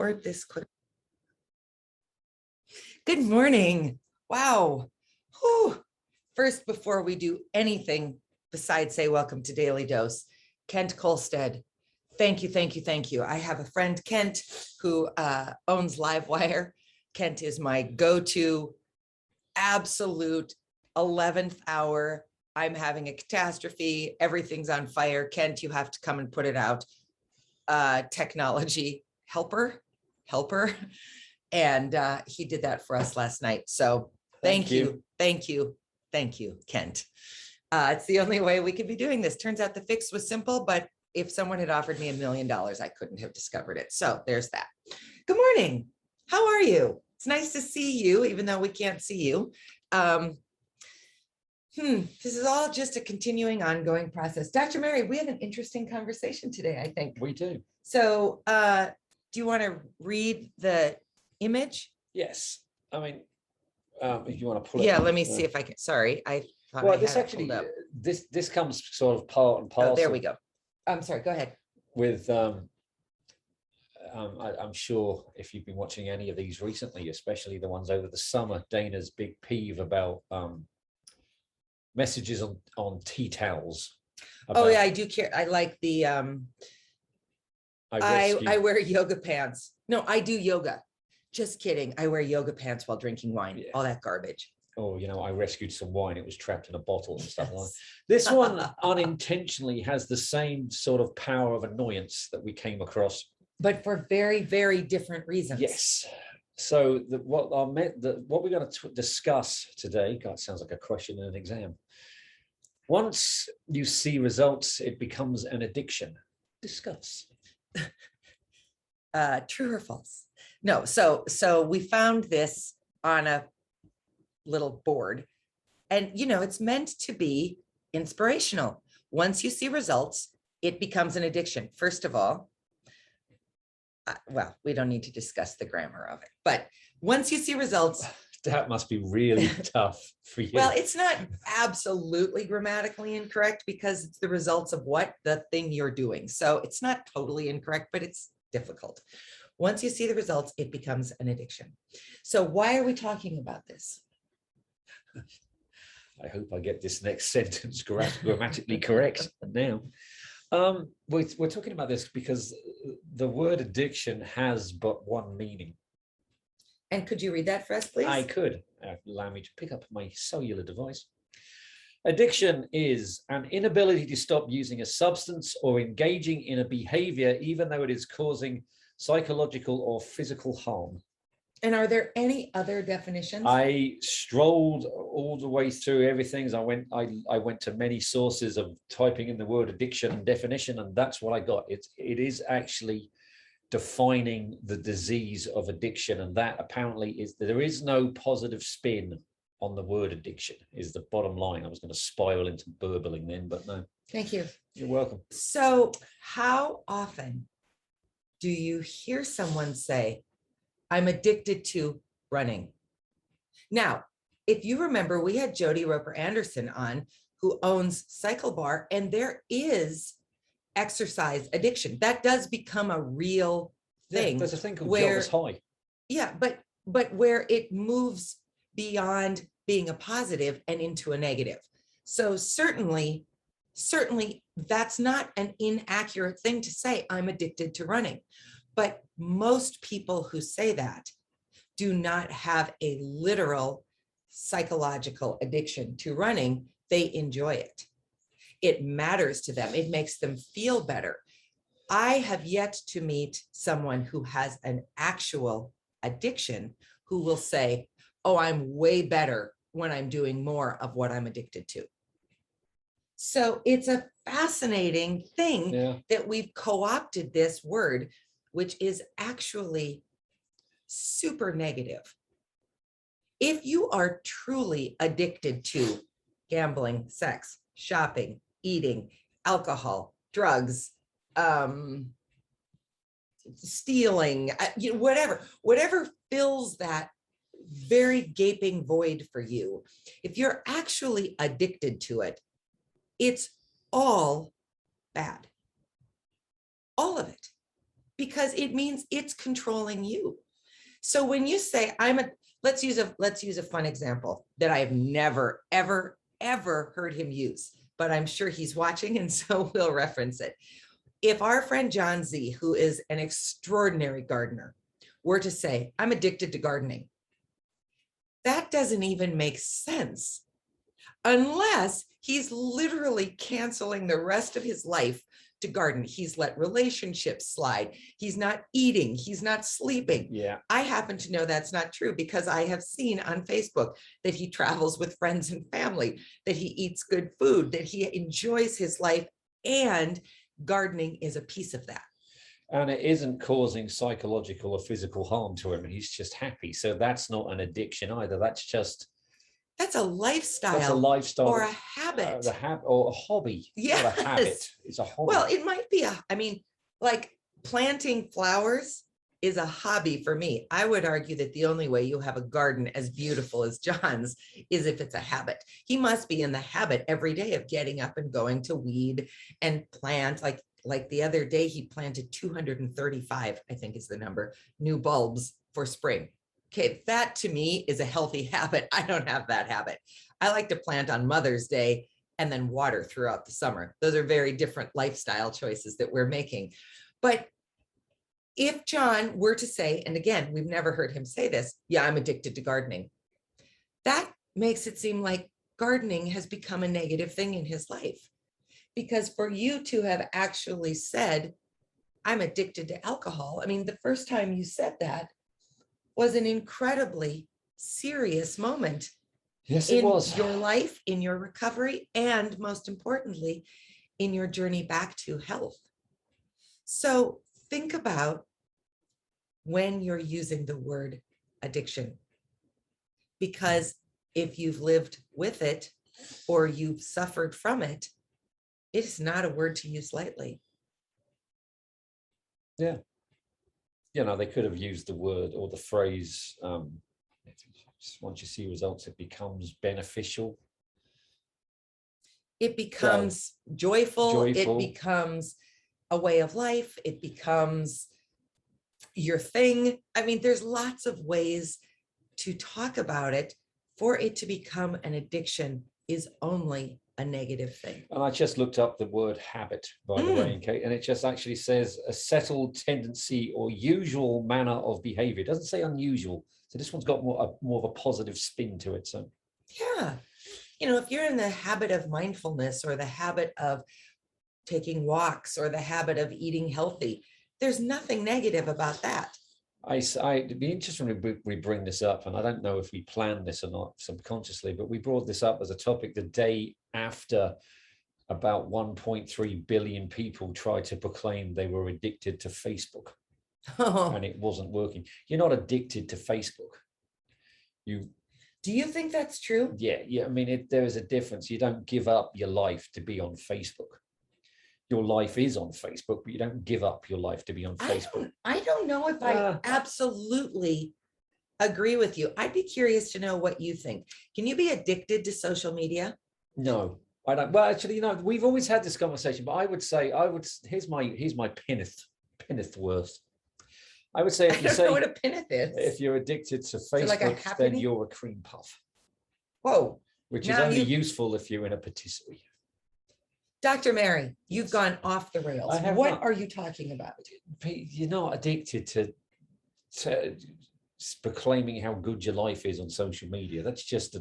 record this quick. Good morning. Wow. Whew. First, before we do anything besides say welcome to Daily Dose, Kent Kolstad, thank you, thank you, thank you. I have a friend, Kent, who owns Livewire. Kent is my go-to absolute 11th hour. I'm having a catastrophe. Everything's on fire. Kent, you have to come and put it out. Technology helper. And he did that for us last night. So thank you, Kent. It's the only way we could be doing this. Turns out the fix was simple, but if someone had offered me $1 million, I couldn't have discovered it. So there's that. Good morning. How are you? It's nice to see you, even though we can't see you. This is all just a continuing, ongoing process. Dr. Mary, we have an interesting conversation today, I think. We do. So do you want to read the image? Yes. I mean, if you want to pull it. Yeah, let me see if I can. Sorry, I thought well, I this had it actually, pulled up. this comes sort of part and parcel. Oh, there we go. I'm sorry, go ahead. With, I'm sure if you've been watching any of these recently, especially the ones over the summer, Dana's big peeve about messages on tea towels. Oh yeah, I do care. I like the I wear yoga pants. No, I do yoga. Just kidding. I wear yoga pants while drinking wine. Yeah. All that garbage. Oh, you know, I rescued some wine. It was trapped in a bottle and stuff like that. This one unintentionally has the same sort of power of annoyance that we came across. But for very, very different reasons. Yes. So what we're going to discuss today, God, it sounds like a question in an exam. Once you see results, it becomes an addiction. Discuss. True or false? No. So we found this on a little board, and you know, it's meant to be inspirational. Once you see results, it becomes an addiction. First of all, well, we don't need to discuss the grammar of it, but once you see results, that must be really tough for you. Well, it's not absolutely grammatically incorrect because it's the results of what the thing you're doing. So it's not totally incorrect, but it's difficult. Once you see the results, it becomes an addiction. So why are we talking about this? I hope I get this next sentence grammatically correct now. We're talking about this because the word addiction has but one meaning. And could you read that for us, please? I could. Allow me to pick up my cellular device. Addiction is an inability to stop using a substance or engaging in a behavior, even though it is causing psychological or physical harm. And are there any other definitions? I strolled all the way through everything. I went to many sources of typing in the word addiction and definition, and that's what I got. It is actually defining the disease of addiction, and that apparently is there is no positive spin on the word addiction is the bottom line. I was going to spiral into burbling then, but no. Thank you. You're welcome. So how often do you hear someone say, I'm addicted to running? Now, if you remember, we had Jody Roper Anderson on, who owns Cycle Bar, and there is exercise addiction. That does become a real thing. Yeah, there's a thing called Jobless High. Yeah, but where it moves beyond being a positive and into a negative. So certainly that's not an inaccurate thing to say, I'm addicted to running. But most people who say that do not have a literal psychological addiction to running. They enjoy it. It matters to them. It makes them feel better. I have yet to meet someone who has an actual addiction who will say, oh, I'm way better when I'm doing more of what I'm addicted to. So it's a fascinating thing that we've co-opted this word, which is actually super negative. If you are truly addicted to gambling, sex, shopping, eating, alcohol, drugs, stealing, whatever fills that very gaping void for you, if you're actually addicted to it, it's all bad. All of it. because it means it's controlling you. So when you say let's use a fun example that I have never, ever, ever heard him use, but I'm sure he's watching, and so we'll reference it. If our friend John Z, who is an extraordinary gardener, were to say, I'm addicted to gardening, that doesn't even make sense unless he's literally canceling the rest of his life to garden. He's let relationships slide. He's not eating. He's not sleeping. Yeah. I happen to know that's not true because I have seen on Facebook that he travels with friends and family, that he eats good food, that he enjoys his life, and gardening is a piece of that. And it isn't causing psychological or physical harm to him. He's just happy. So that's not an addiction either. That's a lifestyle. That's a lifestyle or a habit. Or a hobby. Yes. Not a habit. It's a hobby. Well, it might be like planting flowers is a hobby for me. I would argue that the only way you have a garden as beautiful as John's is if it's a habit. He must be in the habit every day of getting up and going to weed and plant. Like the other day, he planted 235, I think is the number, new bulbs for spring. Okay, that to me is a healthy habit. I don't have that habit. I like to plant on Mother's Day and then water throughout the summer. Those are very different lifestyle choices that we're making. But if John were to say, and again, we've never heard him say this, yeah, I'm addicted to gardening, that makes it seem like gardening has become a negative thing in his life. Because for you to have actually said, I'm addicted to alcohol, I mean, the first time you said that was an incredibly serious moment. Yes, it was. In your life, in your recovery, and most importantly, in your journey back to health. So think about when you're using the word addiction, because if you've lived with it or you've suffered from it, it's not a word to use lightly. Yeah. They could have used the word or the phrase, once you see results, it becomes beneficial. It becomes joyful. It becomes a way of life. It becomes your thing. I mean, there's lots of ways to talk about it. For it to become an addiction is only a negative thing. And I just looked up the word habit, by the way, and it just actually says a settled tendency or usual manner of behavior. It doesn't say unusual. So this one's got more of a positive spin to it. So yeah, if you're in the habit of mindfulness or the habit of taking walks or the habit of eating healthy, there's nothing negative about that. It'd be interesting when we bring this up, and I don't know if we planned this or not subconsciously, but we brought this up as a topic the day after about 1.3 billion people tried to proclaim they were addicted to Facebook. And it wasn't working. You're not addicted to Facebook. Do you think that's true? Yeah. I mean, there is a difference. You don't give up your life to be on Facebook. Your life is on Facebook, but you don't give up your life to be on Facebook. I don't know if I absolutely agree with you. I'd be curious to know what you think. Can you be addicted to social media? No, I don't. Well, actually, we've always had this conversation, but I would say, here's my pinneth worst. I would say, if you I don't know what a pinneth is. If you're addicted to Facebook, then you're a cream puff. Whoa. Which is only useful if you're in a patisserie. Dr. Mary, you've gone off the rails. What are you talking about? You're not addicted to proclaiming how good your life is on social media. That's just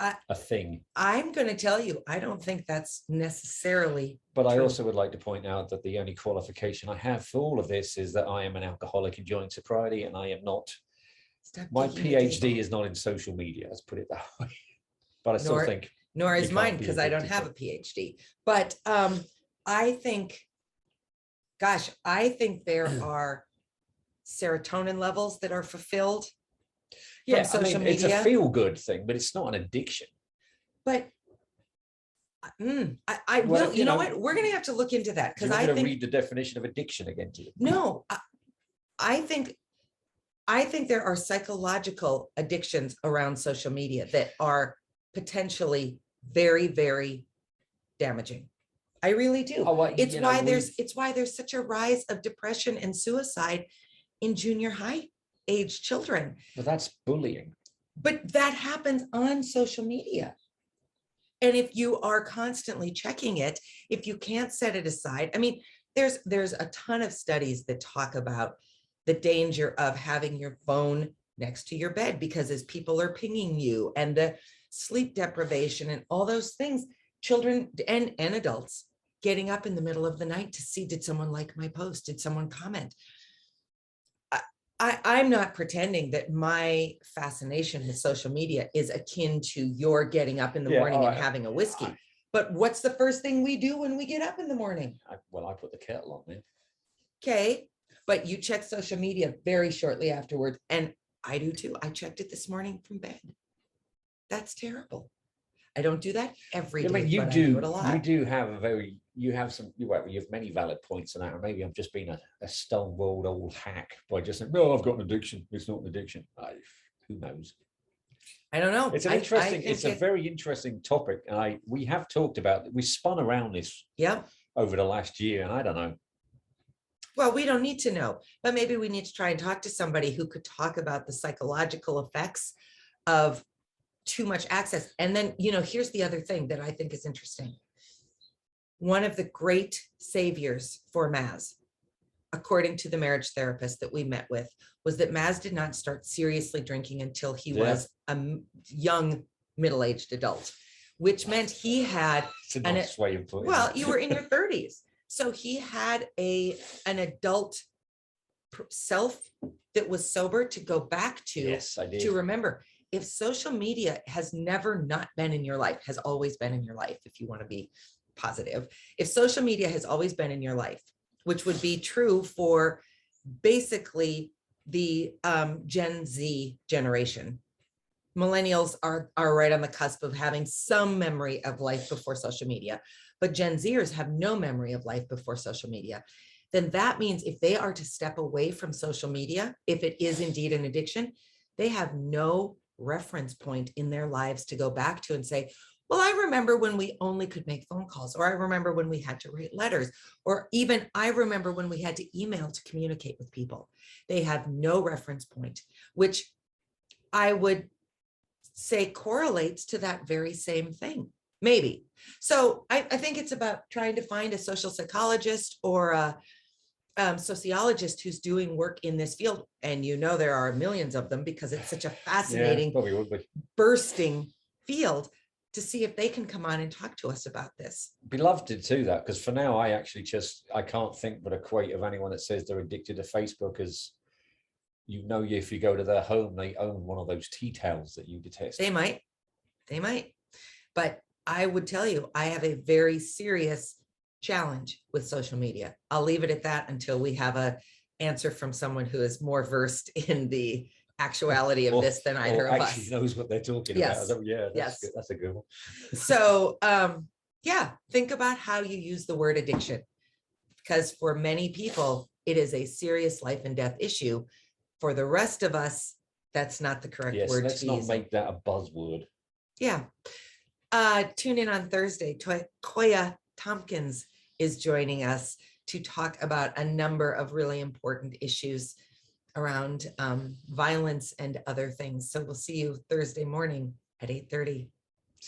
a thing. I'm going to tell you, I don't think that's necessarily But true. I also would like to point out that the only qualification I have for all of this is that I am an alcoholic enjoying sobriety, and I am not. My PhD is not in social media. Let's put it that way. But I still think. Nor is mine, because I don't have a PhD. But I think there are serotonin levels that are fulfilled from social media. It's a feel-good thing, but it's not an addiction. But I will. You know what? We're going to have to look into that, because I think read the definition of addiction again to you. No, I think there are psychological addictions around social media that are potentially very, very damaging. I really do. Oh, well, It's you know, why there's such a rise of depression and suicide in junior high age children. but that's bullying. But that happens on social media. And if you are constantly checking it, if you can't set it aside, I mean, there's a ton of studies that talk about the danger of having your phone next to your bed, because as people are pinging you, and the sleep deprivation and all those things, children and adults getting up in the middle of the night to see, did someone like my post? Did someone comment? I'm not pretending that my fascination with social media is akin to your getting up in the morning and having a whiskey. But what's the first thing we do when we get up in the morning? I put the kettle on, man. Okay, but you check social media very shortly afterwards, and I do too. I checked it this morning from bed. That's terrible. I don't do that every day. I mean, but I do it a lot. You do have you have many valid points on that, or maybe I'm just being a stonewalled old hack by just saying, no, I've got an addiction. It's not an addiction. Who knows? I don't know. It's an interesting, it's a very interesting topic. And we have talked about, we spun around this over the last year, and I don't know. Well, we don't need to know, but maybe we need to try and talk to somebody who could talk about the psychological effects of too much access. And then, here's the other thing that I think is interesting. One of the great saviors for Maz, according to the marriage therapist that we met with, was that Maz did not start seriously drinking until he was a young middle-aged adult, which meant he had you were in your 30s. So he had an adult self that was sober to go back to. Yes, I did. To remember, if social media has never not been in your life, has always been in your life, if you want to be positive, if social media has always been in your life, which would be true for basically the Gen Z generation. Millennials are right on the cusp of having some memory of life before social media, but Gen Zers have no memory of life before social media. Then that means if they are to step away from social media, if it is indeed an addiction, they have no reference point in their lives to go back to and say, well, I remember when we only could make phone calls, or I remember when we had to write letters, or even I remember when we had to email to communicate with people. They have no reference point, which I would say correlates to that very same thing, maybe. So I think it's about trying to find a social psychologist or a sociologist who's doing work in this field. And there are millions of them because it's such a fascinating, bursting field, to see if they can come on and talk to us about this. Be love to do that, because for now I can't think but equate of anyone that says they're addicted to Facebook as, if you go to their home, they own one of those tea towels that you detest. They might, but I would tell you, I have a very serious challenge with social media. I'll leave it at that until we have an answer from someone who is more versed in the actuality of this than either of us. Actually knows what they're talking about. That's a good one. So think about how you use the word addiction, because for many people it is a serious life and death issue. For the rest of us, that's not the correct word. Let's not make that a buzzword. Tune in on Thursday. Koya Tompkins is joining us to talk about a number of really important issues around violence and other things. So we'll see you Thursday morning at 8:30.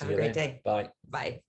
Have a great day. Bye. Bye.